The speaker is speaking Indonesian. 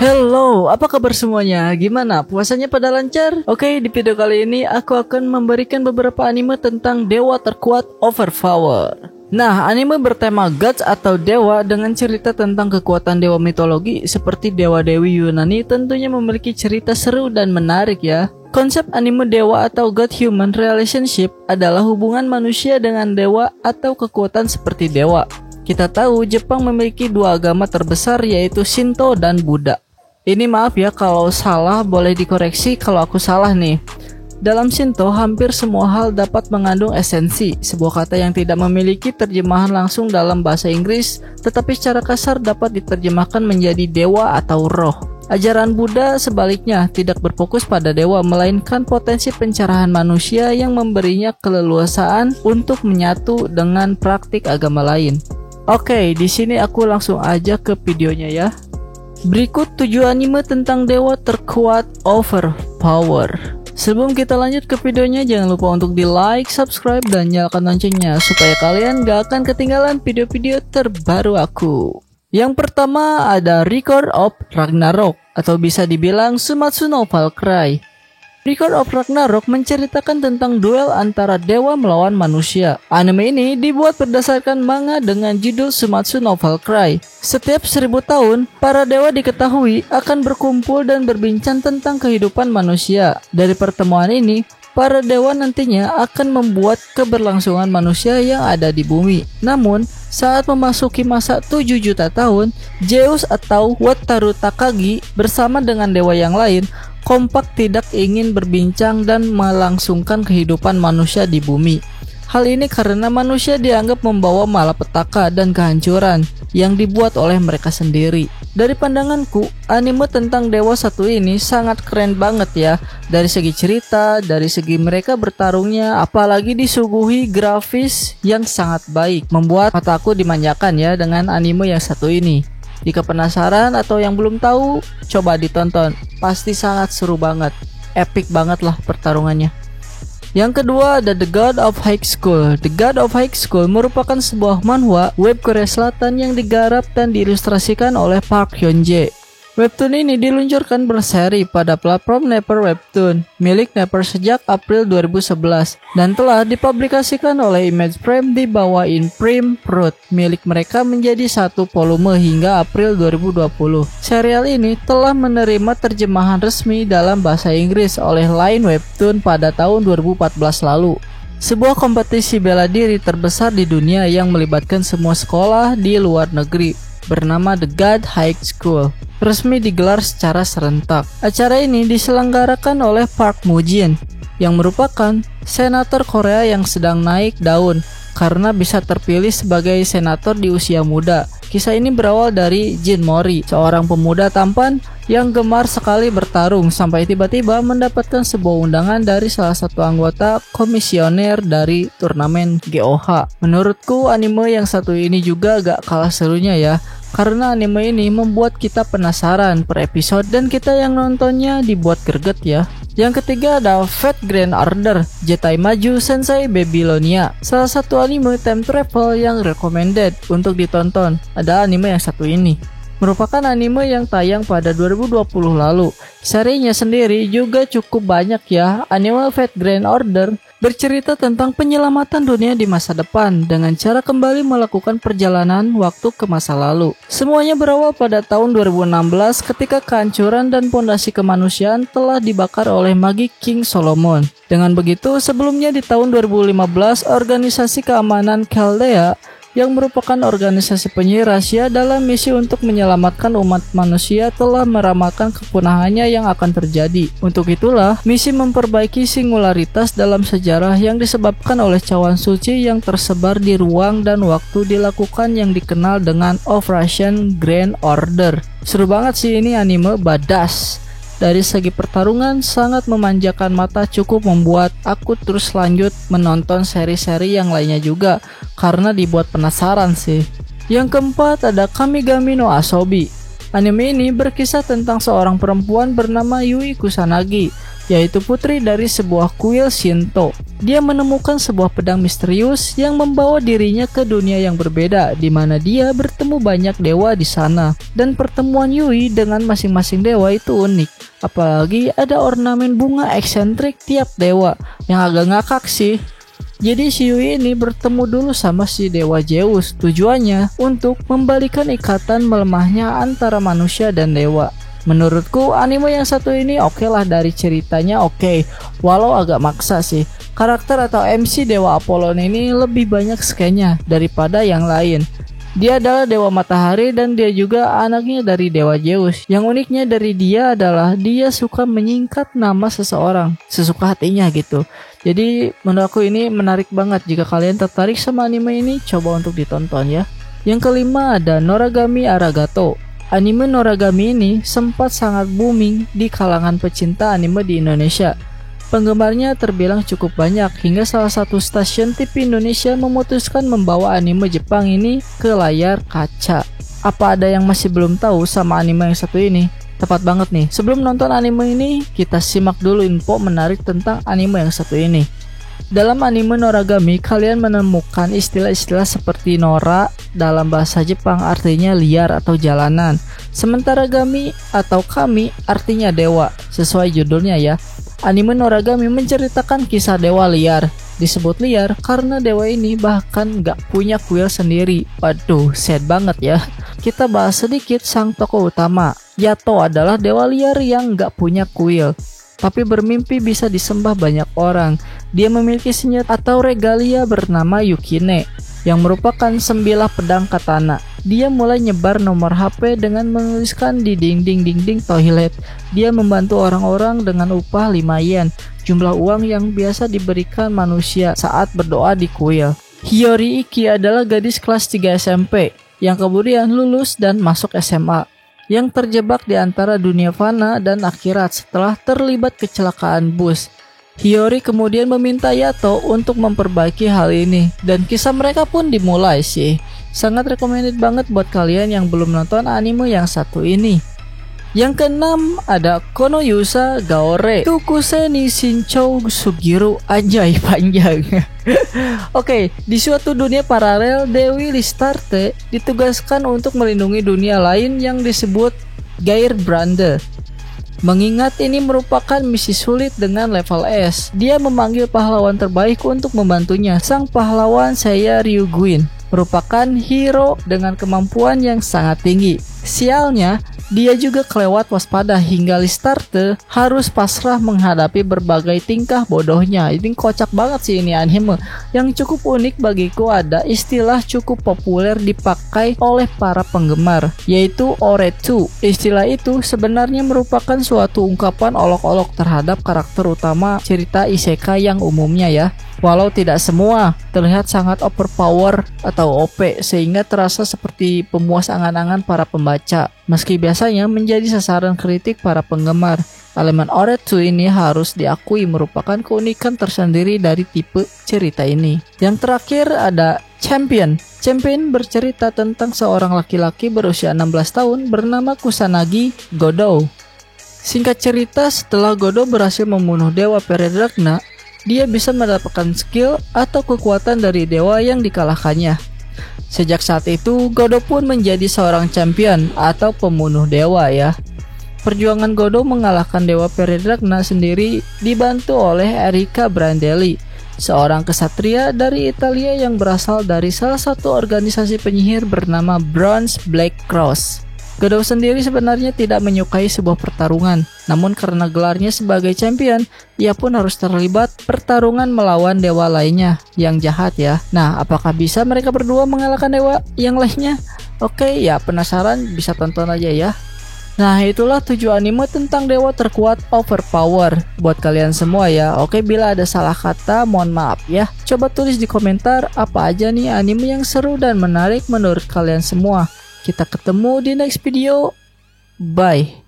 Hello, apa kabar semuanya? Gimana? Puasanya pada lancar? Oke, di video kali ini aku akan memberikan beberapa anime tentang dewa terkuat Overpower. Nah, anime bertema gods atau dewa dengan cerita tentang kekuatan dewa mitologi seperti dewa-dewi Yunani tentunya memiliki cerita seru dan menarik ya. Konsep anime dewa atau god-human relationship adalah hubungan manusia dengan dewa atau kekuatan seperti dewa. Kita tahu Jepang memiliki dua agama terbesar yaitu Shinto dan Buddha. Ini maaf ya kalau salah, boleh dikoreksi kalau aku salah nih. Dalam Shinto, hampir semua hal dapat mengandung esensi, sebuah kata yang tidak memiliki terjemahan langsung dalam bahasa Inggris, tetapi secara kasar dapat diterjemahkan menjadi dewa atau roh. Ajaran Buddha sebaliknya tidak berfokus pada dewa, melainkan potensi pencerahan manusia yang memberinya keleluasaan untuk menyatu dengan praktik agama lain. Oke, di sini aku langsung aja ke videonya ya. Berikut 7 anime tentang dewa terkuat Overpower. Sebelum kita lanjut ke videonya, jangan lupa untuk di like, subscribe, dan nyalakan loncengnya supaya kalian gak akan ketinggalan video-video terbaru aku. Yang pertama ada Record of Ragnarok atau bisa dibilang Sumatsu no Valkyrie. Record of Ragnarok menceritakan tentang duel antara dewa melawan manusia. Anime ini dibuat berdasarkan manga dengan judul Sumatsu no Valkyrie. Setiap 1000 tahun, para dewa diketahui akan berkumpul dan berbincang tentang kehidupan manusia. Dari pertemuan ini, para dewa nantinya akan membuat keberlangsungan manusia yang ada di bumi. Namun, saat memasuki masa 7 juta tahun, Zeus atau Wataru Takagi bersama dengan dewa yang lain kompak tidak ingin berbincang dan melangsungkan kehidupan manusia di bumi. Hal ini karena manusia dianggap membawa malapetaka dan kehancuran yang dibuat oleh mereka sendiri. Dari pandanganku, anime tentang dewa satu ini sangat keren banget ya. Dari segi cerita, dari segi mereka bertarungnya, apalagi disuguhi grafis yang sangat baik, membuat mataku dimanjakan ya dengan anime yang satu ini. Jika penasaran atau yang belum tahu, coba ditonton. Pasti sangat seru banget. Epic banget lah pertarungannya. Yang kedua ada The God of High School. The God of High School merupakan sebuah manhwa web Korea Selatan yang digarap dan diilustrasikan oleh Park Hyun Jae. Webtoon ini diluncurkan berseri pada platform Naver Webtoon milik Naver sejak April 2011 dan telah dipublikasikan oleh Image Frame di bawah Imprint Fruit milik mereka menjadi satu volume hingga April 2020. Serial ini telah menerima terjemahan resmi dalam bahasa Inggris oleh Line Webtoon pada tahun 2014 lalu. Sebuah kompetisi bela diri terbesar di dunia yang melibatkan semua sekolah di luar negeri bernama The God High School resmi digelar secara serentak. Acara ini diselenggarakan oleh Park Moo-jin yang merupakan senator Korea yang sedang naik daun karena bisa terpilih sebagai senator di usia muda. Kisah ini berawal dari Jin Mori, seorang pemuda tampan yang gemar sekali bertarung sampai tiba-tiba mendapatkan sebuah undangan dari salah satu anggota komisioner dari turnamen GOH. Menurutku anime yang satu ini juga gak kalah serunya ya, karena anime ini membuat kita penasaran per episode dan kita yang nontonnya dibuat greget ya. Yang ketiga ada Fate Grand Order Jetai Maju Sensei Babylonia, salah satu anime time travel yang recommended untuk ditonton. Ada anime yang satu ini merupakan anime yang tayang pada 2020 lalu. Serinya sendiri juga cukup banyak ya. Anime Fate Grand Order bercerita tentang penyelamatan dunia di masa depan dengan cara kembali melakukan perjalanan waktu ke masa lalu. Semuanya berawal pada tahun 2016 ketika kehancuran dan pondasi kemanusiaan telah dibakar oleh magi King Solomon. Dengan begitu, sebelumnya di tahun 2015, organisasi keamanan Chaldea yang merupakan organisasi penyihir rahasia dalam misi untuk menyelamatkan umat manusia telah meramalkan kepunahannya yang akan terjadi. Untuk itulah, misi memperbaiki singularitas dalam sejarah yang disebabkan oleh cawan suci yang tersebar di ruang dan waktu dilakukan yang dikenal dengan Operation Grand Order. Seru banget sih ini anime, badass. Dari segi pertarungan sangat memanjakan mata, cukup membuat aku terus lanjut menonton seri-seri yang lainnya juga karena dibuat penasaran sih. Yang keempat ada Kamigami no Asobi. Anime ini berkisah tentang seorang perempuan bernama Yui Kusanagi yaitu putri dari sebuah kuil Shinto. Dia menemukan sebuah pedang misterius yang membawa dirinya ke dunia yang berbeda, di mana dia bertemu banyak dewa di sana. Dan pertemuan Yui dengan masing-masing dewa itu unik. Apalagi ada ornamen bunga eksentrik tiap dewa, yang agak ngakak sih. Jadi si Yui ini bertemu dulu sama si dewa Zeus, tujuannya untuk membalikan ikatan melemahnya antara manusia dan dewa. Menurutku anime yang satu ini oke lah, dari ceritanya oke, walau agak maksa sih. Karakter atau MC dewa Apollon ini lebih banyak skillnya daripada yang lain. Dia adalah dewa matahari dan dia juga anaknya dari dewa Zeus. Yang uniknya dari dia adalah dia suka menyingkat nama seseorang sesuka hatinya gitu. Jadi menurut aku ini menarik banget. Jika kalian tertarik sama anime ini, coba untuk ditonton ya. Yang kelima ada Noragami Aragato. Anime Noragami ini sempat sangat booming di kalangan pecinta anime di Indonesia. Penggemarnya terbilang cukup banyak hingga salah satu stasiun TV Indonesia memutuskan membawa anime Jepang ini ke layar kaca. Apa ada yang masih belum tahu sama anime yang satu ini? Tepat banget nih, sebelum nonton anime ini, kita simak dulu info menarik tentang anime yang satu ini. Dalam anime Noragami, kalian menemukan istilah-istilah seperti Nora dalam bahasa Jepang artinya liar atau jalanan. Sementara Gami atau Kami artinya dewa, sesuai judulnya ya. Anime Noragami menceritakan kisah dewa liar. Disebut liar karena dewa ini bahkan gak punya kuil sendiri. Waduh, sad banget ya. Kita bahas sedikit sang tokoh utama. Yato adalah dewa liar yang gak punya kuil, tapi bermimpi bisa disembah banyak orang. Dia memiliki senjata atau regalia bernama Yukine, yang merupakan sembilah pedang katana. Dia mulai nyebar nomor HP dengan menuliskan di dinding-dinding toilet. Dia membantu orang-orang dengan upah 5 yen, jumlah uang yang biasa diberikan manusia saat berdoa di kuil. Hiyori Iki adalah gadis kelas 3 SMP yang kemudian lulus dan masuk SMA, yang terjebak di antara dunia fana dan akhirat setelah terlibat kecelakaan bus. Hiyori kemudian meminta Yato untuk memperbaiki hal ini, dan kisah mereka pun dimulai sih. Sangat recommended banget buat kalian yang belum nonton anime yang satu ini. Yang keenam ada Konoyusa Gaore Tukusei ni Shinchou Sugiru. Anjay, panjang. Oke, di suatu dunia paralel, Dewi Listarte ditugaskan untuk melindungi dunia lain yang disebut Gairbrande. Mengingat ini merupakan misi sulit dengan level S, dia memanggil pahlawan terbaik untuk membantunya. Sang pahlawan Seiya Ryuguin merupakan hero dengan kemampuan yang sangat tinggi. Sialnya, dia juga kelewat waspada hingga Listarte harus pasrah menghadapi berbagai tingkah bodohnya. Ini kocak banget sih ini anime. Yang cukup unik bagiku ada istilah cukup populer dipakai oleh para penggemar, yaitu Oretsu. Istilah itu sebenarnya merupakan suatu ungkapan olok-olok terhadap karakter utama cerita isekai yang umumnya ya. Walau tidak semua terlihat sangat overpower atau OP sehingga terasa seperti pemuas angan-angan para pembaca. Meski biasanya menjadi sasaran kritik para penggemar, elemen Oretsu ini harus diakui merupakan keunikan tersendiri dari tipe cerita ini. Yang terakhir ada Champion. Champion bercerita tentang seorang laki-laki berusia 16 tahun bernama Kusanagi Godo. Singkat cerita, setelah Godo berhasil membunuh Dewa Peredragna, dia bisa mendapatkan skill atau kekuatan dari dewa yang dikalahkannya. Sejak saat itu, Godo pun menjadi seorang champion atau pembunuh dewa ya. Perjuangan Godo mengalahkan Dewa Peredragna sendiri dibantu oleh Erika Brandelli, seorang kesatria dari Italia yang berasal dari salah satu organisasi penyihir bernama Bronze Black Cross. Godo sendiri sebenarnya tidak menyukai sebuah pertarungan, namun karena gelarnya sebagai champion, ia pun harus terlibat pertarungan melawan dewa lainnya yang jahat ya. Nah, apakah bisa mereka berdua mengalahkan dewa yang lainnya? Oke, ya penasaran bisa tonton aja ya. Nah, itulah 7 anime tentang dewa terkuat overpower buat kalian semua ya. Oke, bila ada salah kata mohon maaf ya. Coba tulis di komentar apa aja nih anime yang seru dan menarik menurut kalian semua. Kita ketemu di next video. Bye.